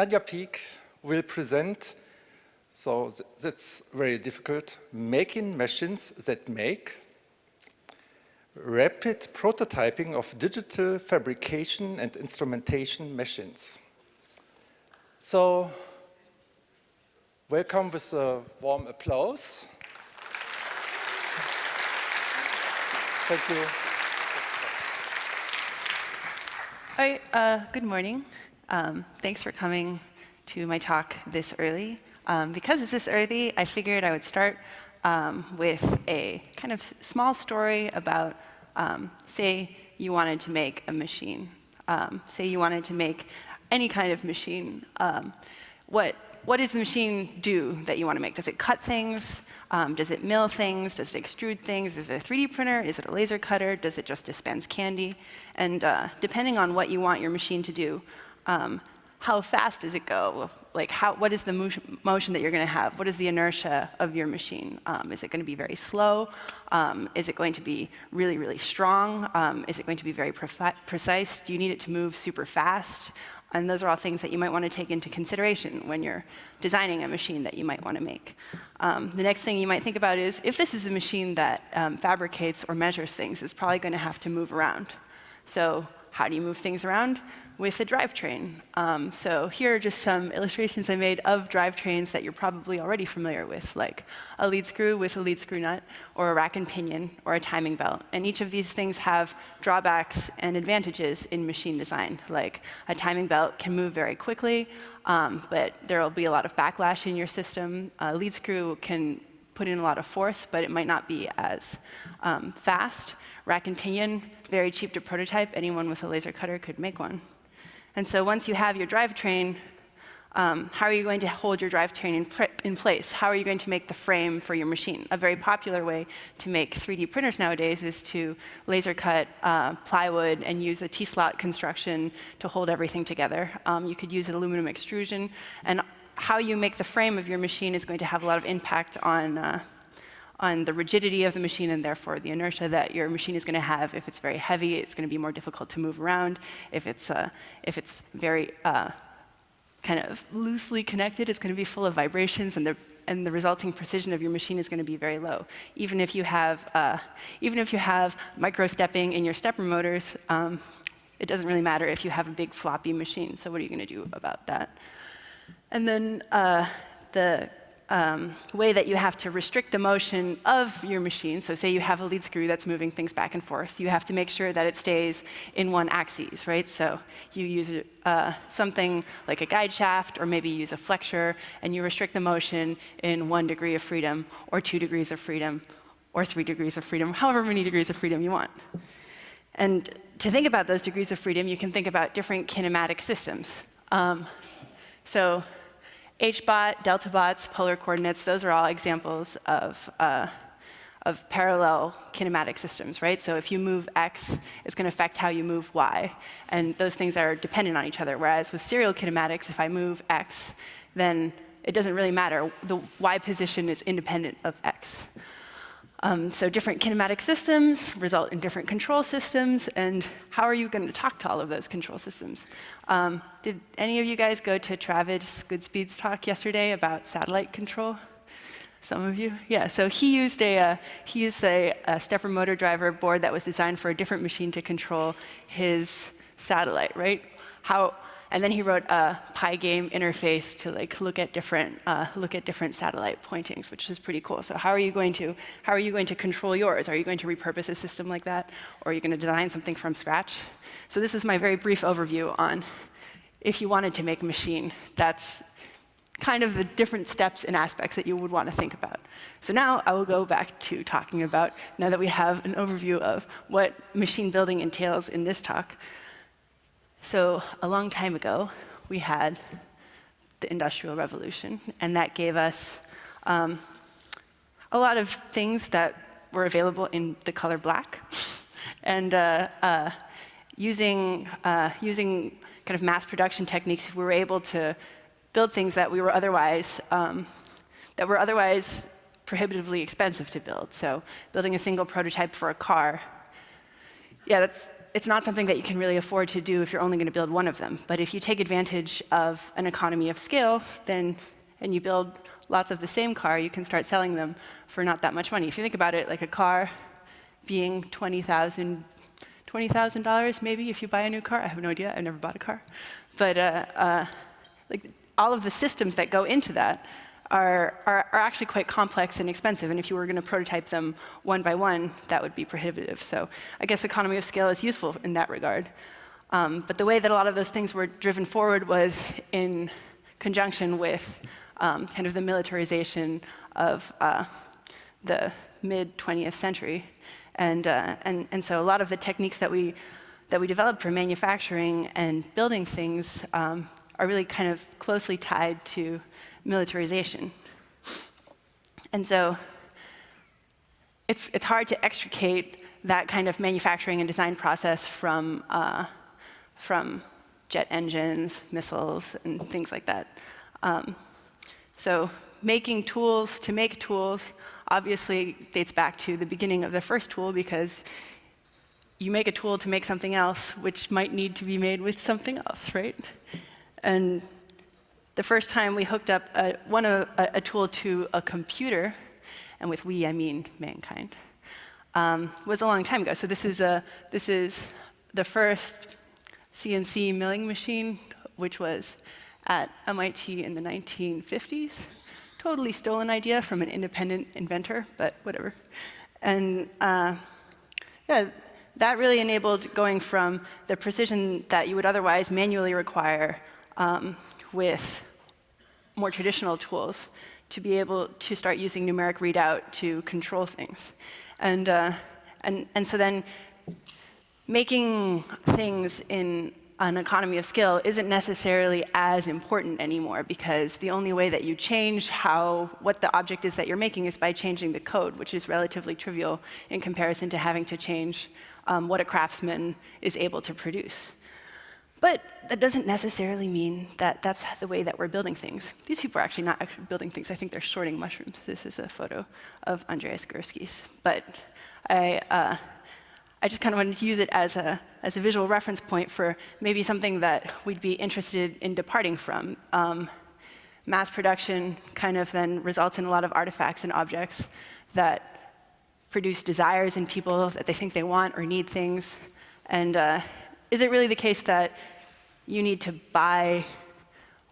Nadya Peak will present, so that's very difficult, making machines that make rapid prototyping of digital fabrication and instrumentation machines. So, welcome with a warm applause. Thank you. All right, good morning. Thanks for coming to my talk this early. Because it's this early, I figured I would start with a kind of small story about, say you wanted to make a machine. Say you wanted to make any kind of machine. What does the machine do that you want to make? Does it cut things? Does it mill things? Does it extrude things? Is it a 3D printer? Is it a laser cutter? Does it just dispense candy? And depending on what you want your machine to do, how fast does it go? Like, what is the motion that you're going to have? What is the inertia of your machine? Is it going to be very slow? Is it going to be really, really strong? Is it going to be very precise? Do you need it to move super fast? And those are all things that you might want to take into consideration when you're designing a machine that you might want to make. The next thing you might think about is, if this is a machine that fabricates or measures things, it's probably going to have to move around. So how do you move things around? With a drivetrain. So here are just some illustrations I made of drivetrains that you're probably already familiar with, like a lead screw with a lead screw nut, or a rack and pinion, or a timing belt. And each of these things have drawbacks and advantages in machine design. Like a timing belt can move very quickly, but there will be a lot of backlash in your system. A lead screw can put in a lot of force, but it might not be as fast. Rack and pinion, very cheap to prototype. Anyone with a laser cutter could make one. And so once you have your drivetrain, how are you going to hold your drivetrain in place? How are you going to make the frame for your machine? A very popular way to make 3D printers nowadays is to laser cut plywood and use a T-slot construction to hold everything together. You could use an aluminum extrusion. And how you make the frame of your machine is going to have a lot of impact on the rigidity of the machine, and therefore the inertia that your machine is going to have. If it's very heavy, it's going to be more difficult to move around. If it's very kind of loosely connected, it's going to be full of vibrations, and the resulting precision of your machine is going to be very low. Even if you have micro-stepping in your stepper motors, it doesn't really matter if you have a big floppy machine. So what are you going to do about that? And then the way that you have to restrict the motion of your machine. So say you have a lead screw that's moving things back and forth. You have to make sure that it stays in one axis, right? So you use something like a guide shaft, or maybe you use a flexure, and you restrict the motion in 1 degree of freedom, or 2 degrees of freedom, or 3 degrees of freedom, however many degrees of freedom you want. And to think about those degrees of freedom, you can think about different kinematic systems. So H-bot, delta bots, polar coordinates, those are all examples of parallel kinematic systems, right? So if you move X, it's going to affect how you move Y. And those things are dependent on each other. Whereas with serial kinematics, if I move X, then it doesn't really matter. The Y position is independent of X. So different kinematic systems result in different control systems, and how are you going to talk to all of those control systems? Did any of you guys go to Travis Goodspeed's talk yesterday about satellite control? Some of you? Yeah, so he used a stepper motor driver board that was designed for a different machine to control his satellite, right? And then he wrote a Pygame interface to look at different satellite pointings, which is pretty cool. So how are you going to control yours? Are you going to repurpose a system like that, or are you going to design something from scratch? So this is my very brief overview on if you wanted to make a machine. That's kind of the different steps and aspects that you would want to think about. So now I will go back to talking about, now that we have an overview of what machine building entails in this talk. So a long time ago, we had the Industrial Revolution, and that gave us a lot of things that were available in the color black. And using kind of mass production techniques, we were able to build things that were otherwise prohibitively expensive to build. So building a single prototype for a car, yeah, it's not something that you can really afford to do if you're only going to build one of them. But if you take advantage of an economy of scale, then, and you build lots of the same car, you can start selling them for not that much money. If you think about it, like a car being $20,000 maybe if you buy a new car. I have no idea. I've never bought a car. But like all of the systems that go into that are actually quite complex and expensive. And if you were going to prototype them one by one, that would be prohibitive. So I guess economy of scale is useful in that regard. But the way that a lot of those things were driven forward was in conjunction with kind of the militarization of the mid-20th century. And so a lot of the techniques that we developed for manufacturing and building things are really kind of closely tied to militarization. And so it's hard to extricate that kind of manufacturing and design process from jet engines, missiles, and things like that. So making tools to make tools obviously dates back to the beginning of the first tool, because you make a tool to make something else, which might need to be made with something else, right? And the first time we hooked up a tool to a computer, and with we I mean mankind, was a long time ago. So this is the first CNC milling machine, which was at MIT in the 1950s. Totally stolen idea from an independent inventor, but whatever. And yeah, that really enabled going from the precision that you would otherwise manually require with more traditional tools to be able to start using numeric readout to control things. And so then making things in an economy of scale isn't necessarily as important anymore, because the only way that you change what the object is that you're making is by changing the code, which is relatively trivial in comparison to having to change what a craftsman is able to produce. But that doesn't necessarily mean that that's the way that we're building things. These people are actually not actually building things. I think they're sorting mushrooms. This is a photo of Andreas Gursky's. But I just kind of wanted to use it as a visual reference point for maybe something that we'd be interested in departing from. Mass production kind of then results in a lot of artifacts and objects that produce desires in people that they think they want or need things. And is it really the case that you need to buy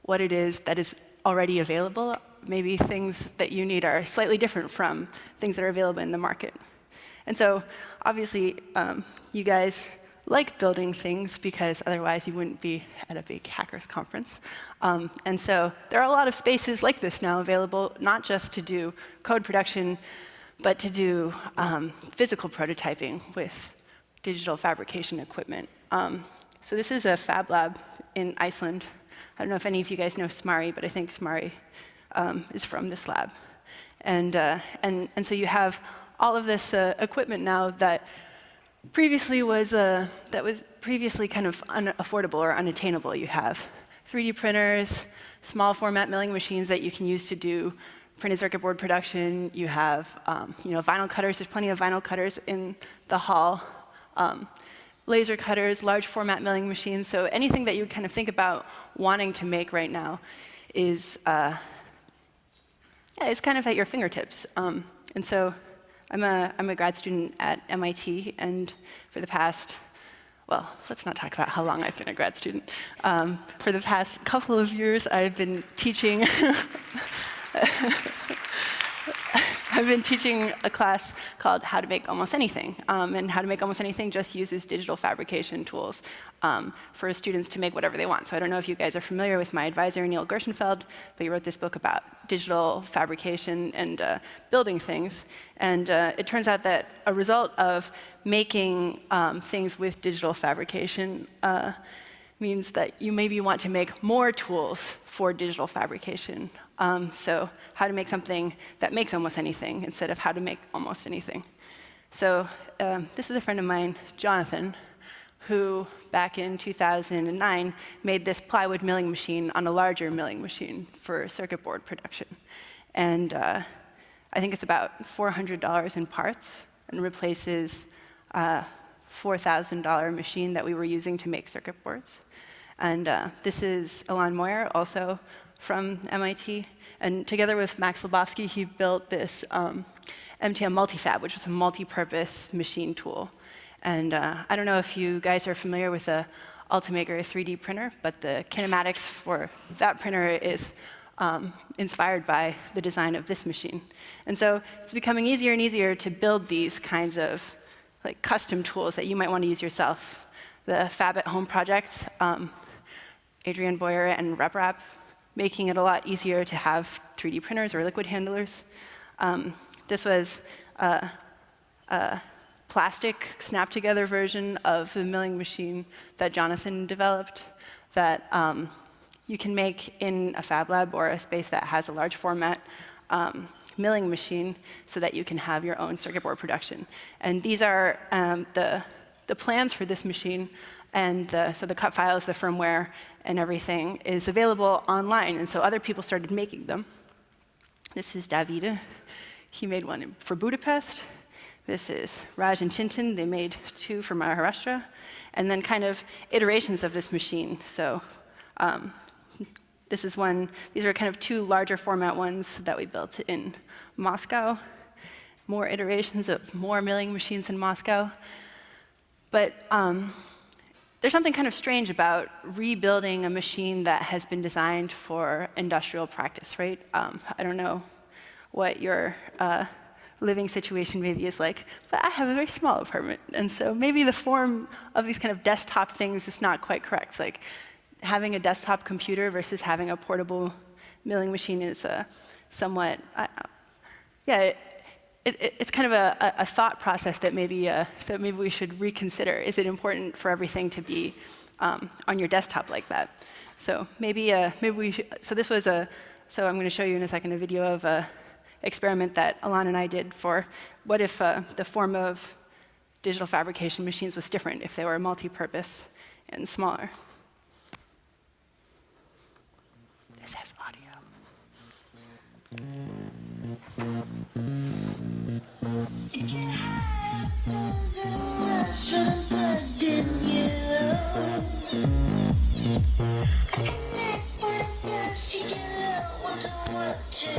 what it is that is already available? Maybe things that you need are slightly different from things that are available in the market. And so obviously, you guys like building things, because otherwise you wouldn't be at a big hackers conference. And so there are a lot of spaces like this now available, not just to do code production, but to do physical prototyping with digital fabrication equipment. So this is a fab lab in Iceland. I don't know if any of you guys know Smari, but I think Smari is from this lab. And so you have all of this equipment now that previously was kind of unaffordable or unattainable. You have 3D printers, small format milling machines that you can use to do printed circuit board production. You have vinyl cutters. There's plenty of vinyl cutters in the hall. Laser cutters, large format milling machines. So anything that you kind of think about wanting to make right now is it's kind of at your fingertips. And so I'm a grad student at MIT, and for the past, well, let's not talk about how long I've been a grad student. For the past couple of years, I've been teaching I've been teaching a class called How to Make Almost Anything. And How to Make Almost Anything just uses digital fabrication tools for students to make whatever they want. So I don't know if you guys are familiar with my advisor, Neil Gershenfeld, but he wrote this book about digital fabrication and building things. And it turns out that a result of making things with digital fabrication means that you maybe want to make more tools for digital fabrication. So how to make something that makes almost anything instead of how to make almost anything. So this is a friend of mine, Jonathan, who back in 2009 made this plywood milling machine on a larger milling machine for circuit board production. And I think it's about $400 in parts and replaces $4,000 machine that we were using to make circuit boards. And this is Ilan Moyer, also from MIT. And together with Max Lebowski, he built this MTM Multifab, which was a multi-purpose machine tool. And I don't know if you guys are familiar with the Ultimaker 3D printer, but the kinematics for that printer is inspired by the design of this machine. And so it's becoming easier and easier to build these kinds of like custom tools that you might want to use yourself. The Fab at Home project, Adrian Boyer and RepRap, making it a lot easier to have 3D printers or liquid handlers. This was a plastic snap-together version of the milling machine that Jonathan developed that you can make in a fab lab or a space that has a large format milling machine so that you can have your own circuit board production. And these are the plans for this machine, and so the cut files, the firmware, and everything is available online. And so other people started making them. This is Davide. He made one for Budapest. This is Raj and Chintan. They made 2 for Maharashtra. And then kind of iterations of this machine. So this is one. These are kind of 2 larger format ones that we built in Moscow. More iterations of more milling machines in Moscow. But there's something kind of strange about rebuilding a machine that has been designed for industrial practice, right? I don't know what your living situation maybe is like, but I have a very small apartment. And so maybe the form of these kind of desktop things is not quite correct. Like having a desktop computer versus having a portable milling machine is somewhat, it's kind of a thought process that maybe we should reconsider. Is it important for everything to be on your desktop like that? So maybe we should. So this was So I'm going to show you in a second a video of an experiment that Ilan and I did for what if the form of digital fabrication machines was different if they were multi-purpose and smaller. This has audio. If you had Russian blood in you, I can make one flash. You don't want to what to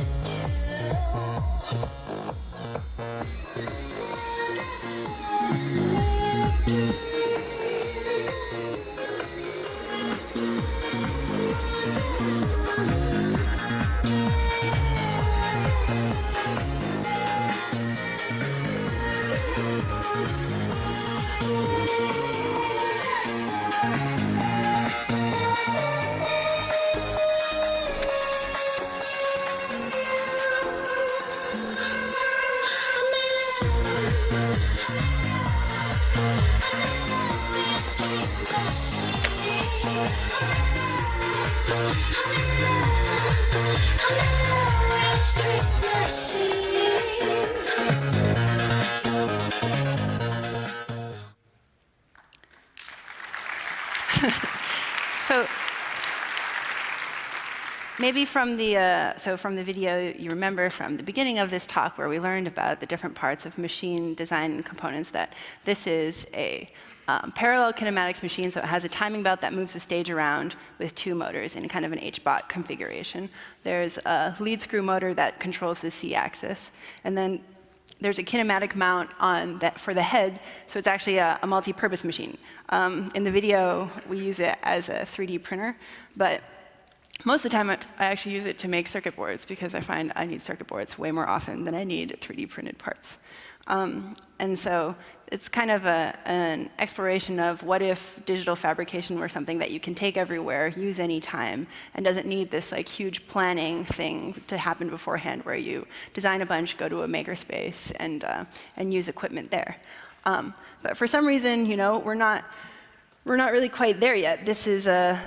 So maybe from the video you remember from the beginning of this talk where we learned about the different parts of machine design and components that this is a parallel kinematics machine, so it has a timing belt that moves the stage around with 2 motors in kind of an HBOT configuration. There's a lead screw motor that controls the C-axis, and then there's a kinematic mount on that for the head, so it's actually a multi-purpose machine. In the video, we use it as a 3D printer, but most of the time I actually use it to make circuit boards because I find I need circuit boards way more often than I need 3D printed parts. And so it's kind of an exploration of what if digital fabrication were something that you can take everywhere, use any time, and doesn't need this like huge planning thing to happen beforehand where you design a bunch, go to a makerspace, and use equipment there. But for some reason, you know, we're not really quite there yet. This is in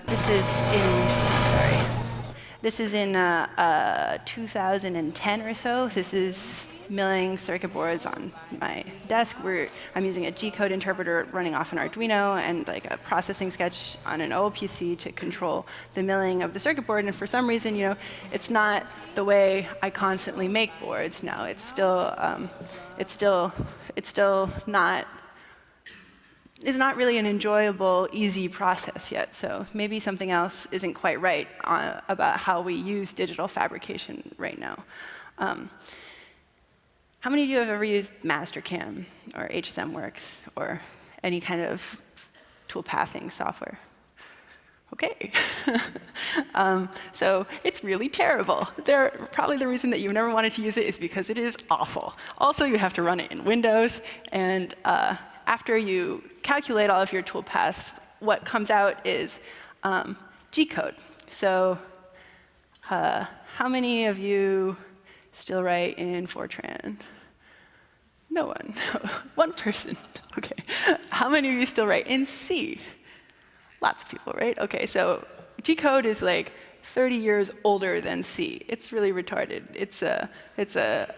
2010 or so. This is milling circuit boards on my desk. I'm using a gcode interpreter running off an Arduino and like a processing sketch on an OLPC to control the milling of the circuit board. And for some reason, you know, it's not the way I constantly make boards now. It's still not is not really an enjoyable, easy process yet. So maybe something else isn't quite right about how we use digital fabrication right now. How many of you have ever used Mastercam or HSMWorks or any kind of tool pathing software? OK. So it's really terrible. Probably the reason that you've never wanted to use it is because it is awful. Also, you have to run it in Windows. And after you calculate all of your tool paths, what comes out is gcode. So how many of you still write in Fortran? No one. One person. OK. How many of you still write in C? Lots of people, right? OK, so gcode is like 30 years older than C. It's really retarded.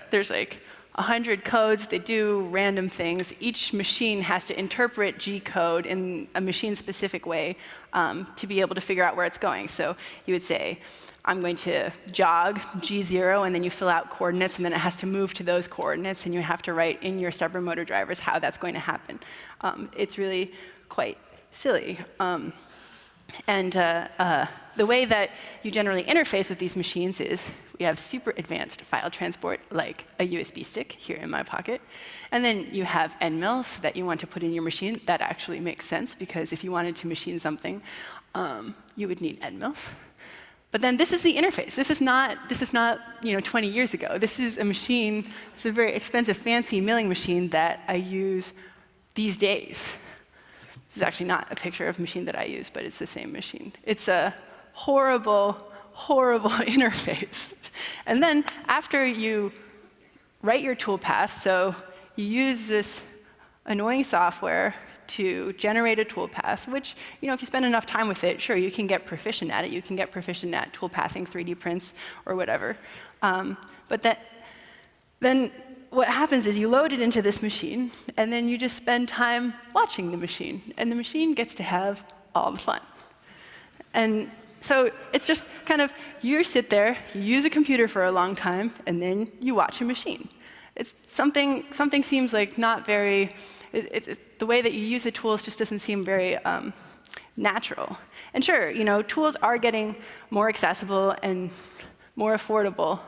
There's like 100 codes. They do random things. Each machine has to interpret gcode in a machine-specific way to be able to figure out where it's going. So you would say, I'm going to jog G0, and then you fill out coordinates, and then it has to move to those coordinates, and you have to write in your stubborn motor drivers how that's going to happen. It's really quite silly. The way that you generally interface with these machines is we have super advanced file transport, like a USB stick here in my pocket. And then you have endmills that you want to put in your machine. That actually makes sense, because if you wanted to machine something, you would need endmills. But then this is the interface. This is not 20 years ago. This is a machine. It's a very expensive, fancy milling machine that I use these days. This is actually not a picture of a machine that I use, but it's the same machine. It's a horrible, horrible interface. And then after you write your toolpath, so you use this annoying software to generate a toolpath, which, if you spend enough time with it, sure, you can get proficient at it. You can get proficient at toolpathing 3D prints or whatever. But then what happens is you load it into this machine, and then you just spend time watching the machine. And the machine gets to have all the fun. And so it's just kind of, you sit there, you use a computer for a long time, and then you watch a machine. It's something seems like not very, the way that you use the tools just doesn't seem very natural. And sure, tools are getting more accessible and more affordable,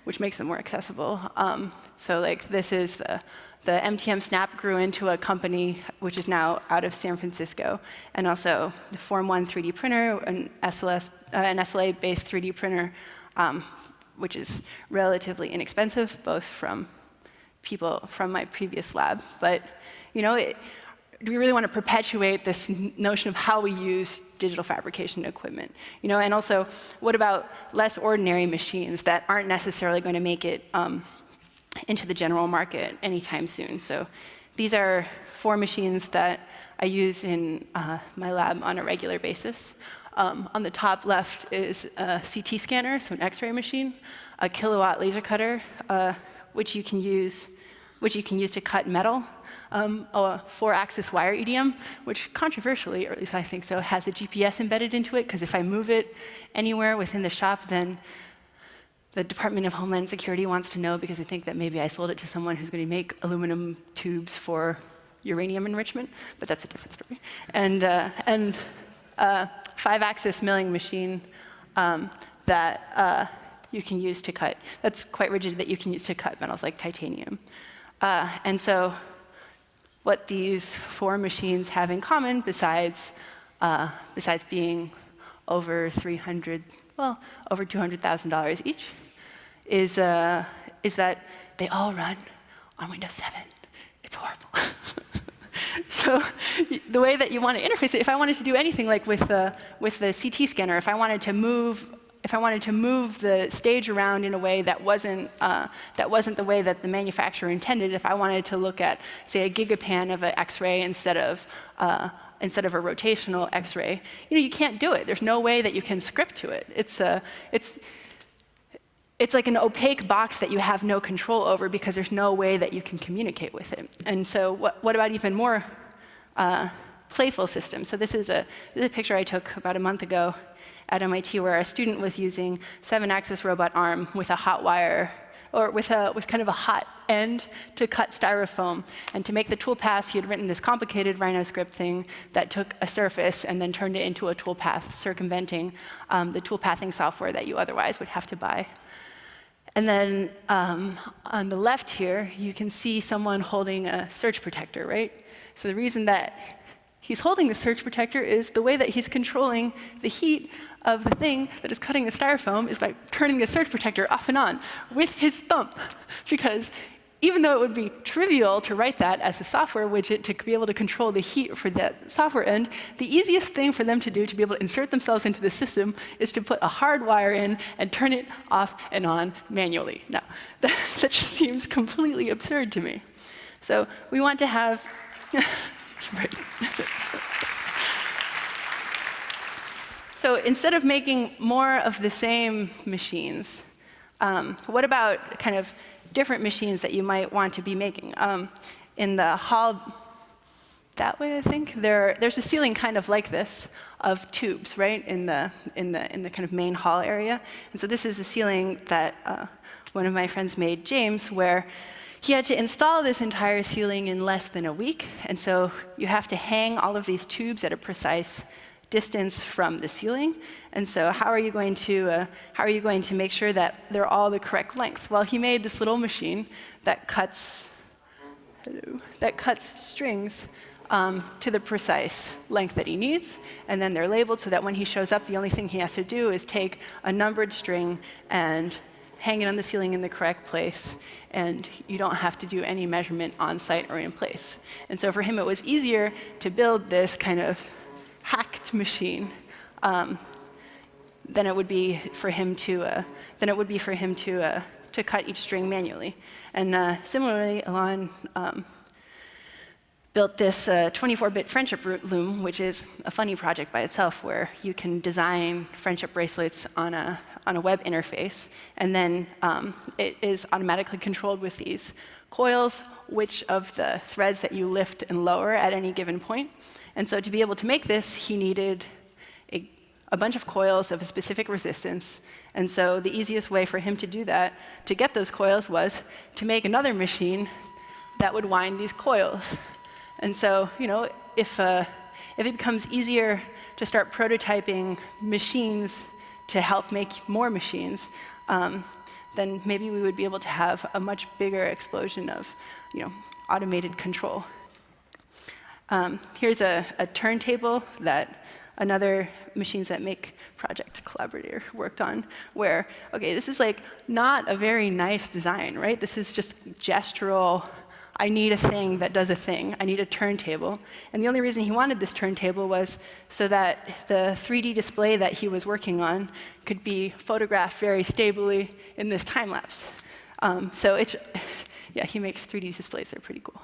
which makes them more accessible. So like this is the MTM Snap grew into a company which is now out of San Francisco, and also the Form 1 3D printer, an SLA-based 3D printer, which is relatively inexpensive, both from people from my previous lab. But do we really want to perpetuate this notion of how we use digital fabrication equipment? And also, what about less ordinary machines that aren't necessarily going to make it into the general market anytime soon? So these are 4 machines that I use in my lab on a regular basis. On the top left is a CT scanner, so an X-ray machine, a kilowatt laser cutter, which you can use to cut metal, a 4-axis wire EDM, which controversially, or at least I think so, has a GPS embedded into it, because if I move it anywhere within the shop, then the Department of Homeland Security wants to know, because they think that maybe I sold it to someone who's going to make aluminum tubes for uranium enrichment, but that's a different story. And 5-axis milling machine that you can use to cut, that's quite rigid, that you can use to cut metals like titanium. And so what these 4 machines have in common, besides being over $200,000 each, is that they all run on Windows 7. It's horrible. So the way that you want to interface it, if I wanted to do anything like with the CT scanner, if I wanted to move the stage around in a way that wasn't the way that the manufacturer intended, if I wanted to look at, say, a gigapan of an X-ray instead of a rotational X-ray, you can't do it. There's no way that you can script to it. It's like an opaque box that you have no control over, because there's no way that you can communicate with it. And so what about even more playful systems? So this is a picture I took about a month ago at MIT, where a student was using 7-axis robot arm with a hot wire or with kind of a hot end to cut styrofoam. And to make the toolpaths, he had written this complicated Rhino script thing that took a surface and then turned it into a toolpath, circumventing the toolpathing software that you otherwise would have to buy. And then on the left here, you can see someone holding a surge protector, right? So the reason that he's holding the surge protector is the way that he's controlling the heat of the thing that is cutting the styrofoam is by turning the surge protector off and on with his thumb. Because even though it would be trivial to write that as a software widget to be able to control the heat for that software end, the easiest thing for them to do to be able to insert themselves into the system is to put a hard wire in and turn it off and on manually. Now, that just seems completely absurd to me. So we want to have right. So instead of making more of the same machines, what about kind of different machines that you might want to be making? In the hall that way, I think, there's a ceiling kind of like this of tubes, right, in the kind of main hall area. And so this is a ceiling that one of my friends made, James, where he had to install this entire ceiling in less than a week. And so you have to hang all of these tubes at a precise distance from the ceiling. And so how are you going to make sure that they're all the correct length? Well, he made this little machine that cuts strings to the precise length that he needs. And then they're labeled so that when he shows up, the only thing he has to do is take a numbered string and hang it on the ceiling in the correct place, and you don't have to do any measurement on site or in place. And so for him, it was easier to build this kind of hacked machine than it would be for him to cut each string manually. And similarly, Alon built this 24-bit friendship loom, which is a funny project by itself, where you can design friendship bracelets on a web interface, and then it is automatically controlled with these coils, which of the threads that you lift and lower at any given point. And so to be able to make this, he needed a bunch of coils of a specific resistance. And so the easiest way for him to do that, to get those coils, was to make another machine that would wind these coils. And so, if it becomes easier to start prototyping machines to help make more machines, then maybe we would be able to have a much bigger explosion of automated control. Here's a turntable that another Machines That Make project collaborator worked on, where, okay, this is like not a very nice design, right? This is just gestural. I need a thing that does a thing. I need a turntable. And the only reason he wanted this turntable was so that the 3D display that he was working on could be photographed very stably in this time lapse. So yeah, he makes 3D displays. They're pretty cool.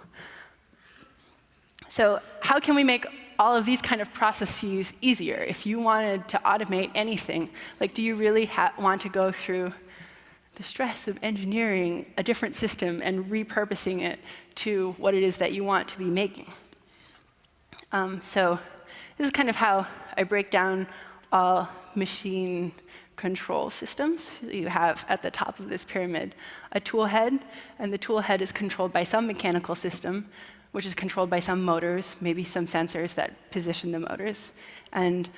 So how can we make all of these kind of processes easier? If you wanted to automate anything, like, do you really want to go through the stress of engineering a different system and repurposing it to what it is that you want to be making? So this is kind of how I break down all machine control systems. You have at the top of this pyramid a tool head, and the tool head is controlled by some mechanical system, which is controlled by some motors, maybe some sensors that position the motors. And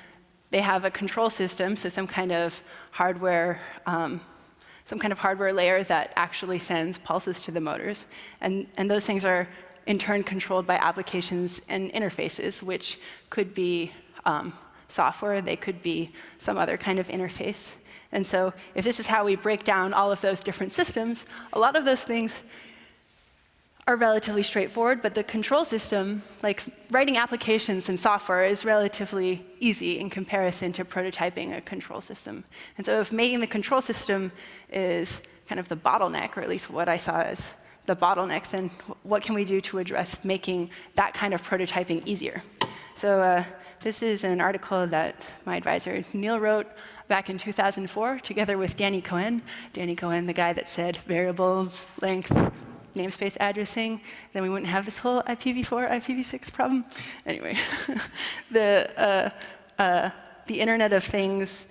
they have a control system, so some kind of hardware layer that actually sends pulses to the motors. And those things are in turn controlled by applications and interfaces, which could be software, they could be some other kind of interface. And so if this is how we break down all of those different systems, a lot of those things are relatively straightforward, but the control system, like writing applications and software, is relatively easy in comparison to prototyping a control system. And so if making the control system is kind of the bottleneck, or at least what I saw as the bottlenecks, then what can we do to address making that kind of prototyping easier? So this is an article that my advisor Neil wrote back in 2004, together with Danny Cohen. Danny Cohen, the guy that said variable length namespace addressing, then we wouldn't have this whole IPv4, IPv6 problem. Anyway, the Internet of Things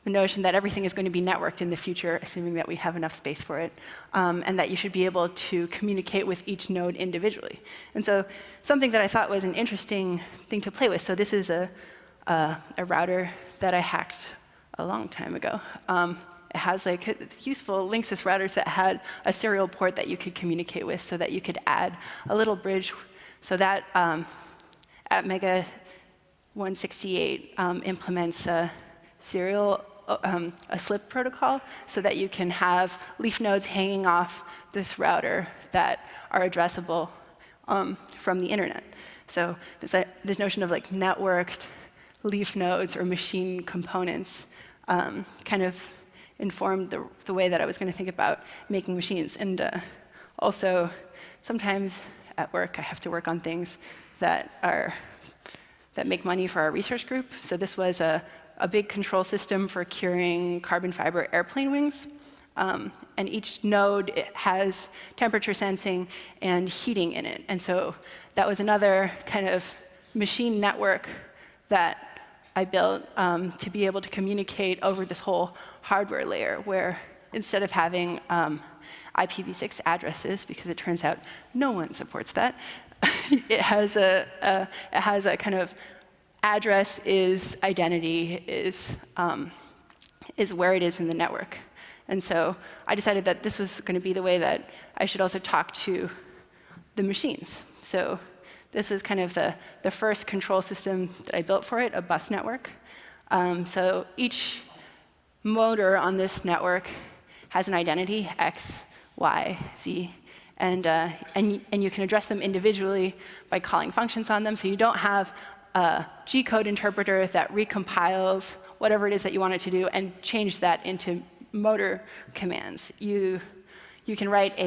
the notion that everything is going to be networked in the future, assuming that we have enough space for it, and that you should be able to communicate with each node individually. And so something that I thought was an interesting thing to play with, so this is a router that I hacked a long time ago. It has like useful Linksys routers that had a serial port that you could communicate with so that you could add a little bridge so that at Mega 168 implements a serial a slip protocol so that you can have leaf nodes hanging off this router that are addressable from the internet. So this notion of like networked leaf nodes or machine components kind of informed the way that I was going to think about making machines. And also, sometimes at work, I have to work on things that make money for our research group. So this was a big control system for curing carbon fiber airplane wings. And each node has temperature sensing and heating in it. And so that was another kind of machine network that I built to be able to communicate over this whole hardware layer, where instead of having IPv6 addresses, because it turns out no one supports that, it has a kind of address is identity is where it is in the network. And so I decided that this was going to be the way that I should also talk to the machines. So this was kind of the first control system that I built for it, a bus network. So each motor on this network has an identity, X, Y, Z. And you can address them individually by calling functions on them. So you don't have a gcode interpreter that recompiles whatever it is that you want it to do and change that into motor commands. You can write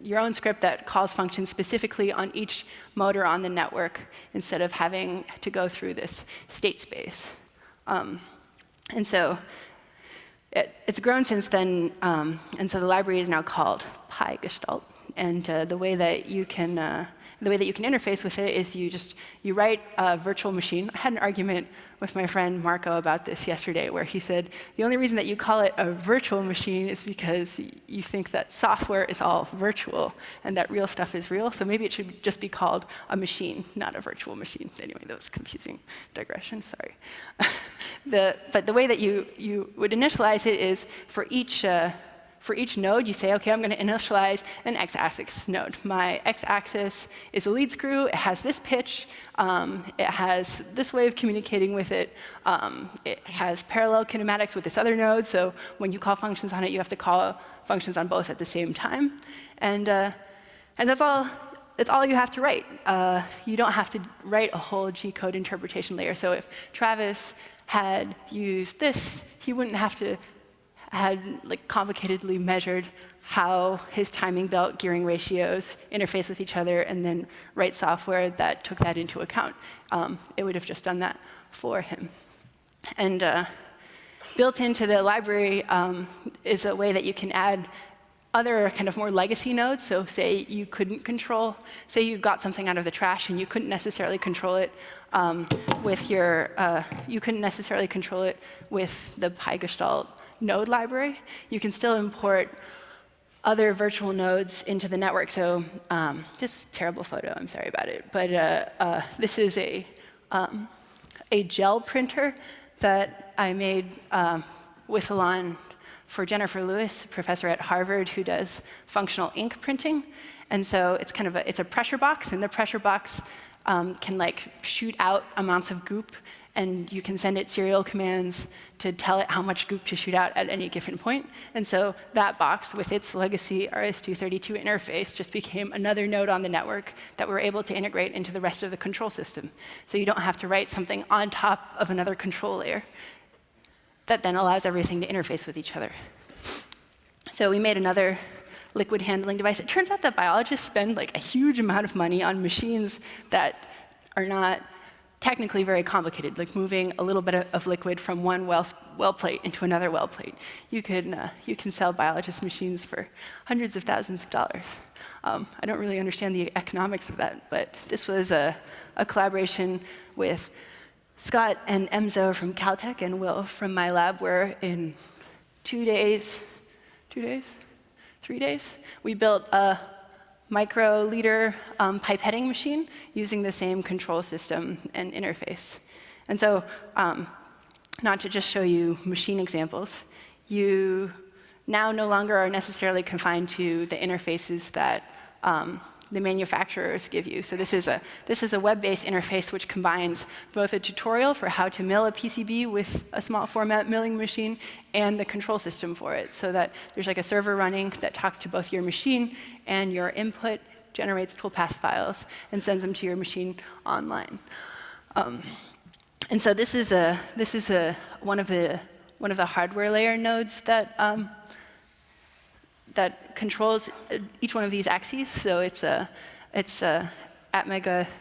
your own script that calls functions specifically on each motor on the network instead of having to go through this state space. And so it's grown since then, and so the library is now called PyGestalt. And the way that you can interface with it is you write a virtual machine. I had an argument with my friend Marco about this yesterday, where he said the only reason that you call it a virtual machine is because you think that software is all virtual and that real stuff is real. So maybe it should just be called a machine, not a virtual machine. Anyway, that was confusing digression. Sorry. But the way that you would initialize it is for each node, you say, OK, I'm going to initialize an x-axis node. My x-axis is a lead screw. It has this pitch. It has this way of communicating with it. It has parallel kinematics with this other node. So when you call functions on it, you have to call functions on both at the same time. And that's all you have to write. You don't have to write a whole G-code interpretation layer. So if Travis had used this, he wouldn't have to had like complicatedly measured how his timing belt gearing ratios interface with each other and then write software that took that into account. It would have just done that for him. And built into the library is a way that you can add other kind of more legacy nodes. So say you got something out of the trash and you couldn't necessarily control it with the PyGestalt node library. You can still import other virtual nodes into the network. So this is a terrible photo. I'm sorry about it. But this is a gel printer that I made with Salon for Jennifer Lewis, a professor at Harvard who does functional ink printing. And so it's a pressure box, and the pressure box can like shoot out amounts of goop, and you can send it serial commands to tell it how much goop to shoot out at any given point. And so that box, with its legacy RS-232 interface, just became another node on the network that we're able to integrate into the rest of the control system. So you don't have to write something on top of another control layer that then allows everything to interface with each other. So we made another liquid handling device. It turns out that biologists spend like a huge amount of money on machines that are not technically very complicated, like moving a little bit of liquid from one well plate into another well plate. You can sell biologist machines for hundreds of thousands of dollars. I don't really understand the economics of that, but this was a collaboration with Scott and Emzo from Caltech and Will from my lab were in 3 days, we built a microliter pipetting machine using the same control system and interface. And so, not to just show you machine examples, you now no longer are necessarily confined to the interfaces that the manufacturers give you. So this is a web-based interface which combines both a tutorial for how to mill a PCB with a small format milling machine and the control system for it, so that there's like a server running that talks to both your machine and your input, generates toolpath files, and sends them to your machine online. And so this is one of the hardware layer nodes that that controls each one of these axes. So it's Atmega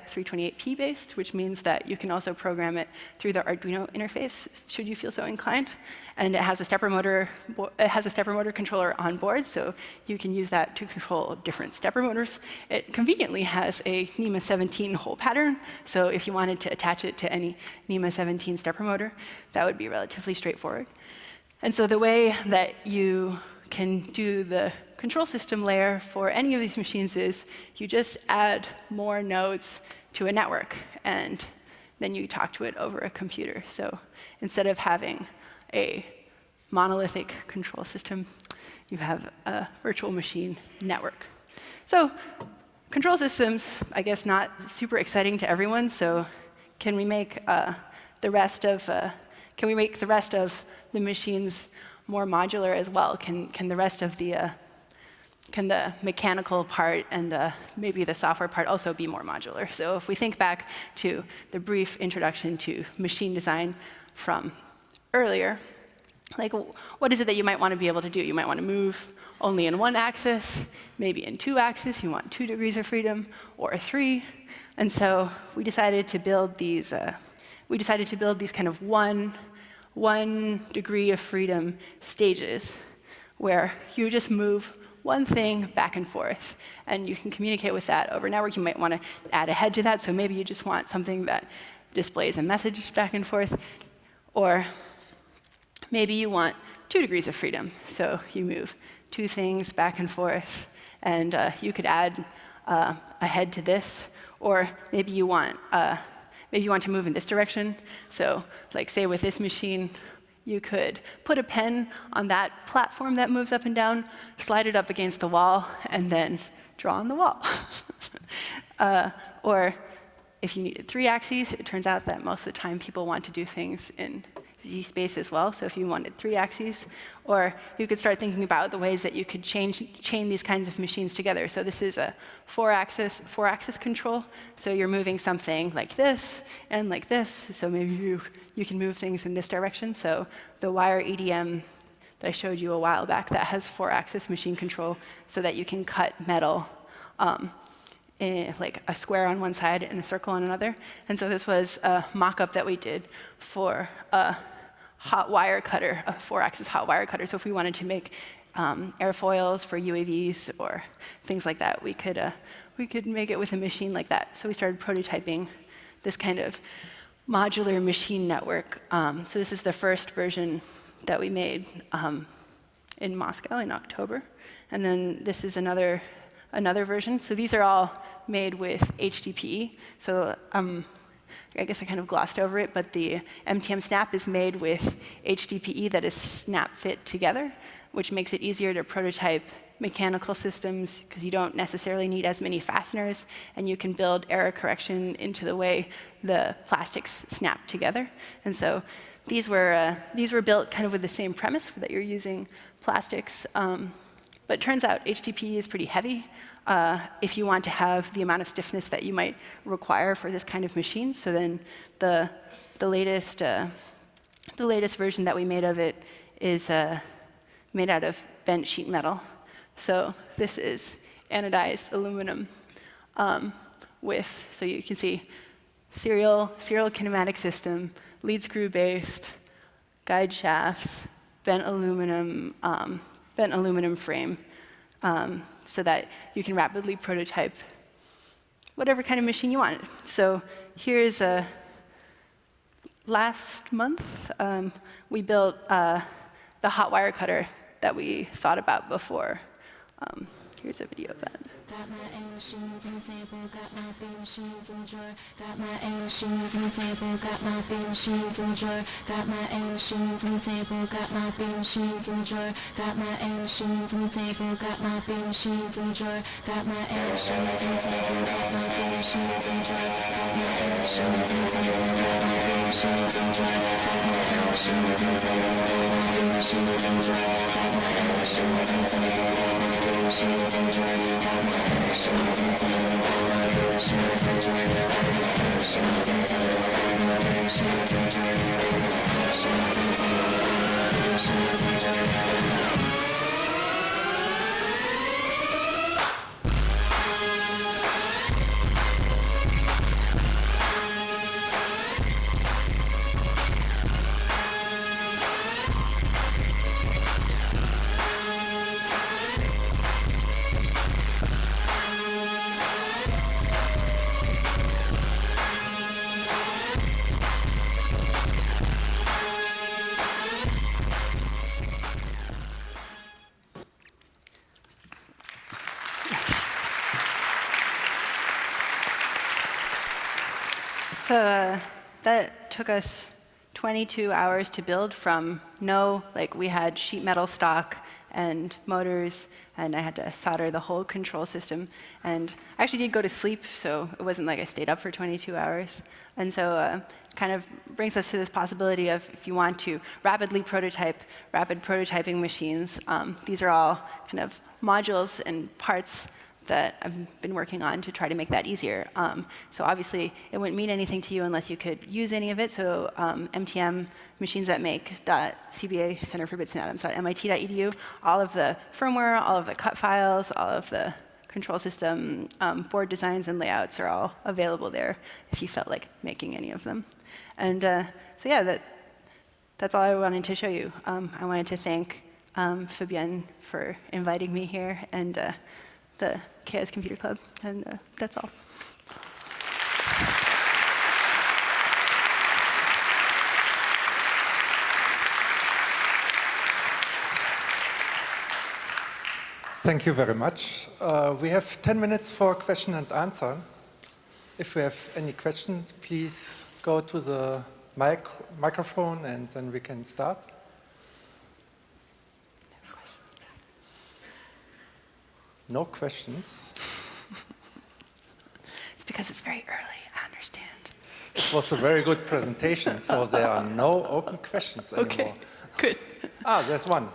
328P based, which means that you can also program it through the Arduino interface, should you feel so inclined. And it has a stepper motor. It has a stepper motor controller on board, so you can use that to control different stepper motors. It conveniently has a NEMA 17 hole pattern, so if you wanted to attach it to any NEMA 17 stepper motor, that would be relatively straightforward. And so the way that you can do the control system layer for any of these machines is you just add more nodes to a network, and then you talk to it over a computer. So instead of having a monolithic control system, you have a virtual machine network. So control systems, I guess, not super exciting to everyone. So can we make the rest of the machines more modular as well? Can the rest of the mechanical part and maybe the software part also be more modular? So if we think back to the brief introduction to machine design from earlier, like what is it that you might want to be able to do? You might want to move only in one axis, maybe in two axes. You want 2 degrees of freedom or 3. And so we decided to build these. Kind of one degree of freedom stages, where you just move one thing back and forth, and you can communicate with that over network. You might want to add a head to that, so maybe you just want something that displays a message back and forth, or maybe you want 2 degrees of freedom, so you move 2 things back and forth, and you could add a head to this, or maybe you want to move in this direction. So like say with this machine, you could put a pen on that platform that moves up and down, slide it up against the wall, and then draw on the wall. Or if you needed 3 axes, it turns out that most of the time people want to do things in Z-space as well. So if you wanted 3 axes, or you could start thinking about the ways that you could chain these kinds of machines together. So this is a 4-axis control. So you're moving something like this and like this. So maybe you can move things in this direction. So the wire EDM that I showed you a while back that has 4-axis machine control, so that you can cut metal like a square on one side and a circle on another. And so this was a mock-up that we did for a hot wire cutter, a 4-axis hot wire cutter. So if we wanted to make airfoils for UAVs or things like that, we could make it with a machine like that. So we started prototyping this kind of modular machine network. So this is the first version that we made in Moscow in October. And then this is another version. So these are all made with HDPE. So I guess I kind of glossed over it, but the MTM snap is made with HDPE that is snap fit together, which makes it easier to prototype mechanical systems because you don't necessarily need as many fasteners, and you can build error correction into the way the plastics snap together. And so these were built kind of with the same premise that you're using plastics. But it turns out HDPE is pretty heavy if you want to have the amount of stiffness that you might require for this kind of machine. So then the latest version that we made of it is made out of bent sheet metal. So this is anodized aluminum so you can see serial kinematic system, lead screw based, guide shafts, bent aluminum frame, so that you can rapidly prototype whatever kind of machine you want. So here's a last month, we built the hot wire cutter that we thought about before. Here's a video of that. Got my A machines on the table, got my B machines in the drawer. Got my A machines on the table, got my B machines in the drawer. Got my A machines on the table, got my B machines in the drawer. Got my A machines on the table, got my B machines in the drawer. Got my A machines on the table, got my B machines in the drawer. Got my A machines on the table, got my B machines in the drawer. Got my A machines on the table, got my B machines in the drawer. Got my A machines on the table, got my B machines in the drawer. Got my machines on the table, got my machines in the drawer. Got my machines on the table, got my machines in the drawer. Got my machines on the table, got my machines in the drawer. So that took us 22 hours to build from we had sheet metal stock and motors, and I had to solder the whole control system. And I actually did go to sleep, so it wasn't like I stayed up for 22 hours. And so kind of brings us to this possibility of if you want to rapidly prototype, rapid prototyping machines. These are all kind of modules and parts that I've been working on to try to make that easier. So obviously, it wouldn't mean anything to you unless you could use any of it. So MTM, machines that make .cba, Center for Bits and Atoms, .mit.edu, all of the firmware, all of the cut files, all of the control system, board designs and layouts are all available there if you felt like making any of them. And so yeah, that's all I wanted to show you. I wanted to thank Fabienne for inviting me here, and the Chaos Computer Club, and that's all. Thank you very much. We have 10 minutes for question and answer. If you have any questions, please go to the microphone and then we can start. No questions. It's because it's very early, I understand. It was a very good presentation, so there are no open questions anymore. Okay, good. There's one.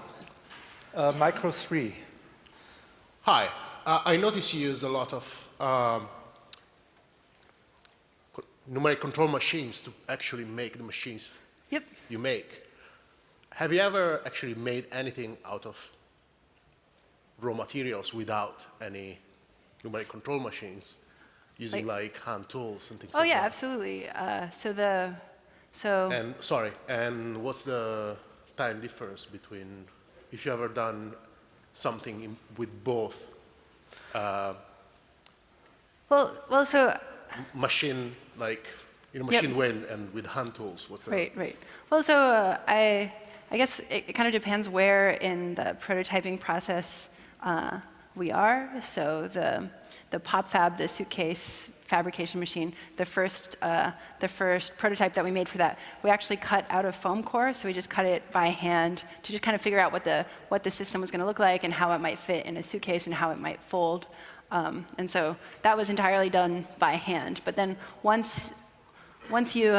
Micro 3. Hi. I notice you use a lot of numeric control machines to actually make the machines you make. Have you ever actually made anything out of raw materials without any numeric control machines, using like hand tools and things like that? Oh yeah, absolutely. And what's the time difference between, if you ever done something with both machine, machine wind and with hand tools? What's the Right. Well, so I guess it kind of depends where in the prototyping process we are. So the PopFab, the suitcase fabrication machine, the first prototype that we made for that, we actually cut out of foam core. So we just cut it by hand to just kind of figure out what the system was going to look like and how it might fit in a suitcase and how it might fold. And so that was entirely done by hand. But then once you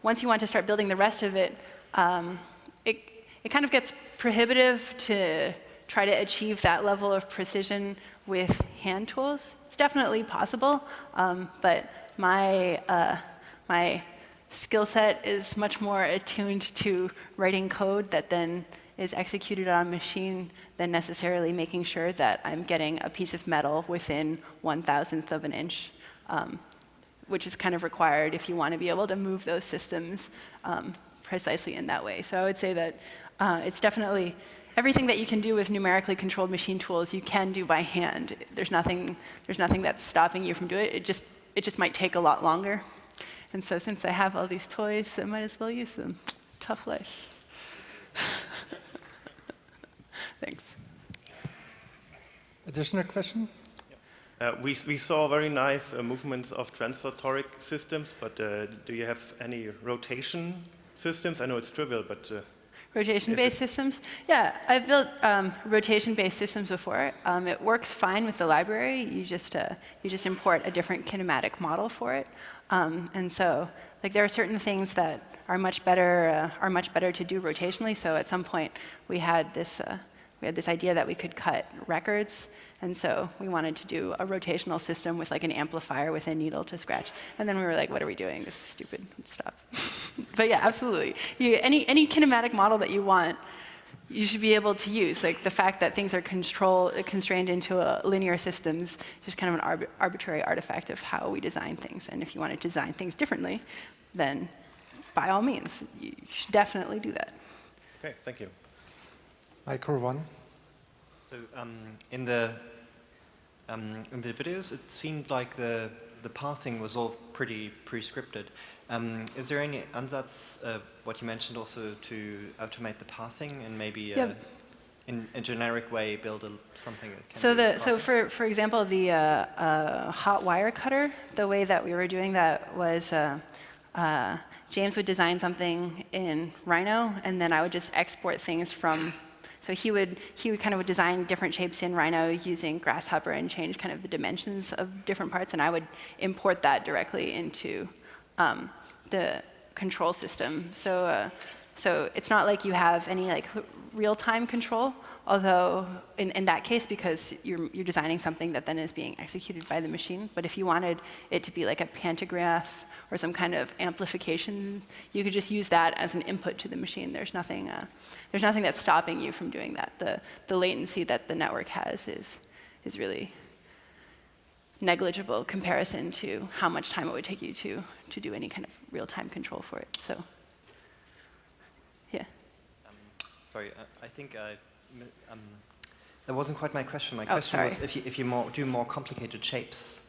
want to start building the rest of it, it kind of gets prohibitive to try to achieve that level of precision with hand tools. It's definitely possible, but my skill set is much more attuned to writing code that then is executed on a machine than necessarily making sure that I'm getting a piece of metal within 1/1000th of an inch, which is kind of required if you want to be able to move those systems precisely in that way. So I would say that it's definitely everything that you can do with numerically controlled machine tools, you can do by hand. There's nothing that's stopping you from doing it. It just might take a lot longer. And so since I have all these toys, I might as well use them. Tough life. Thanks. Additional question? We saw very nice movements of translatoric systems, but do you have any rotation systems? I know it's trivial, but... Rotation-based systems? Yeah, I've built rotation-based systems before. It works fine with the library. You just import a different kinematic model for it. And so like, there are certain things that are much better to do rotationally. So at some point, we had this idea that we could cut records. And so we wanted to do a rotational system with like an amplifier with a needle to scratch. And then we were like, what are we doing? This is stupid. Stop. But yeah, absolutely. Any kinematic model that you want, you should be able to use. Like the fact that things are constrained into linear systems is just kind of an arbitrary artifact of how we design things. And if you want to design things differently, then by all means, you should definitely do that. Okay, thank you. Micro one. So in the videos, it seemed like the pathing was all pretty pre-scripted. Is there any ansatz, what you mentioned also, to automate the pathing and maybe in a generic way build something that can So for example, the hot wire cutter, the way that we were doing that was James would design something in Rhino, and then I would just export things from. So he would kind of design different shapes in Rhino using Grasshopper and change kind of the dimensions of different parts, and I would import that directly into the control system. So it's not like you have any like real-time control, although in that case, because you're designing something that then is being executed by the machine. But if you wanted it to be like a pantograph or some kind of amplification, you could just use that as an input to the machine. There's nothing that's stopping you from doing that. The latency that the network has is really negligible comparison to how much time it would take you to do any kind of real-time control for it. So, yeah. Sorry, I think that wasn't quite my question. My question was if you do more complicated shapes.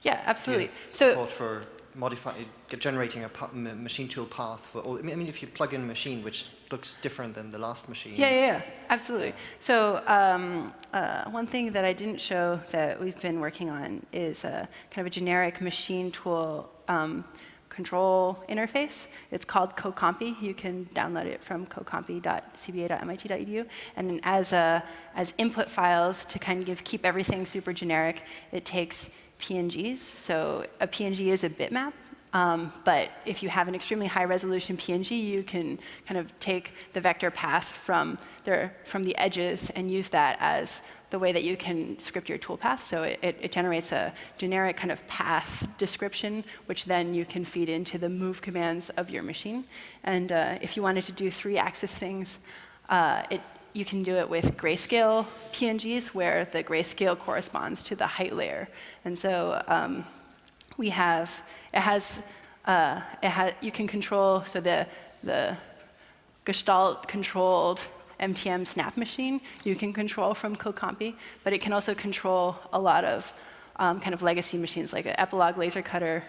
Yeah, absolutely. Support for generating a machine tool path for all. I mean, if you plug in a machine which looks different than the last machine. Yeah, absolutely. So one thing that I didn't show that we've been working on is kind of a generic machine tool control interface. It's called Cocompy. You can download it from cocompy.cba.mit.edu. And as input files to kind of keep everything super generic, it takes PNGs. So a PNG is a bitmap. But if you have an extremely high resolution PNG, you can kind of take the vector path from the edges and use that as the way that you can script your toolpath. So it generates a generic kind of path description, which then you can feed into the move commands of your machine. And if you wanted to do 3-axis things, you can do it with grayscale PNGs, where the grayscale corresponds to the height layer. And so you can control, so the Gestalt controlled MTM snap machine you can control from Cocompy, but it can also control a lot of kind of legacy machines like an Epilogue laser cutter.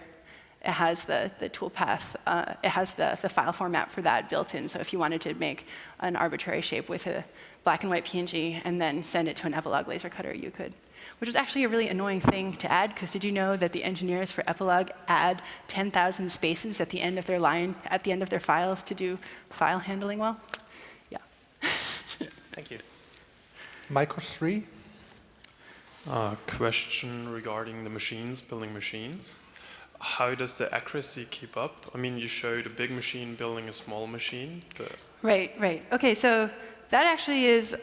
It has the toolpath, it has the file format for that built in. So if you wanted to make an arbitrary shape with a black and white PNG and then send it to an Epilogue laser cutter, you could. Which was actually a really annoying thing to add, because did you know that the engineers for Epilogue add 10,000 spaces at the end of their files to do file handling well? Yeah. Thank you. Micro 3. Question regarding the machines, building machines. How does the accuracy keep up? I mean, you showed a big machine building a small machine. But Right. Okay, so that actually is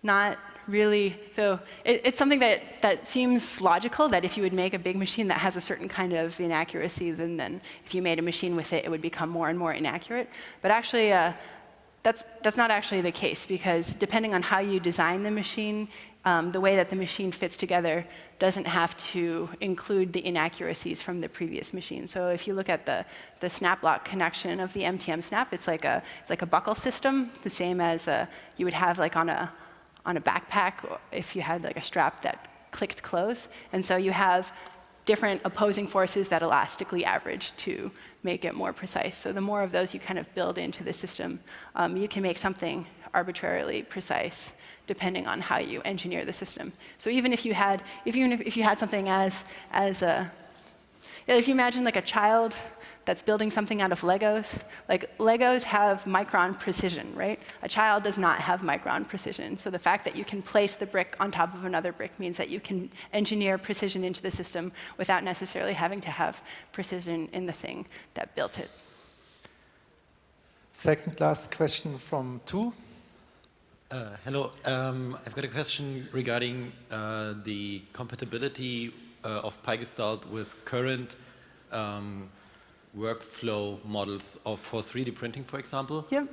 not really, so it's something that seems logical, that if you would make a big machine that has a certain kind of inaccuracy, then if you made a machine with it, it would become more and more inaccurate. But actually, that's not actually the case, because depending on how you design the machine, the way that the machine fits together doesn't have to include the inaccuracies from the previous machine. So if you look at the snap lock connection of the MTM snap, it's like a buckle system, the same as you would have like on a backpack if you had like a strap that clicked close. And so you have different opposing forces that elastically average to make it more precise. So the more of those you kind of build into the system, you can make something arbitrarily precise depending on how you engineer the system. So even if you had, if you had something as a, if you imagine like a child that's building something out of Legos, like Legos have micron precision, right? A child does not have micron precision. So the fact that you can place the brick on top of another brick means that you can engineer precision into the system without necessarily having to have precision in the thing that built it. Second last question from Tu. Hello, I've got a question regarding the compatibility of PyGestalt with current workflow models for 3D printing, for example. Yep.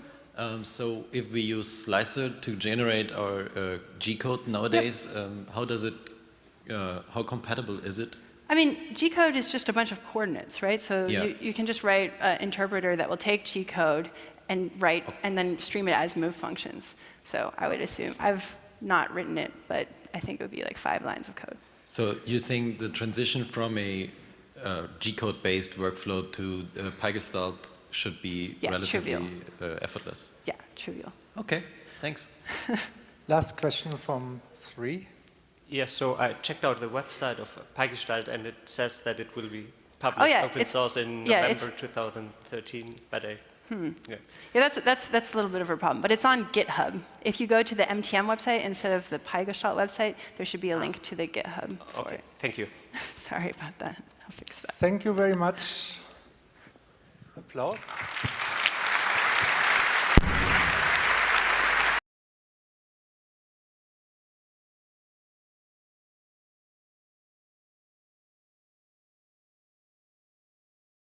So if we use Slicer to generate our G-code nowadays, yep. How compatible is it? I mean, G-code is just a bunch of coordinates, right? So yeah. you can just write an interpreter that will take G-code and write, and then stream it as move functions. So I would assume, I've not written it, but I think it would be like 5 lines of code. So you think the transition from a G-code-based workflow to PyGestalt should be relatively effortless? Yeah, trivial. Okay, thanks. Last question from 3. Yes, so I checked out the website of PyGestalt, and it says that it will be published open source in November 2013, but Yeah, that's a little bit of a problem, but it's on GitHub. If you go to the MTM website instead of the PyGestalt website, there should be a link to the GitHub for it. Thank you. Sorry about that. I'll fix that. Thank you very much. Applause.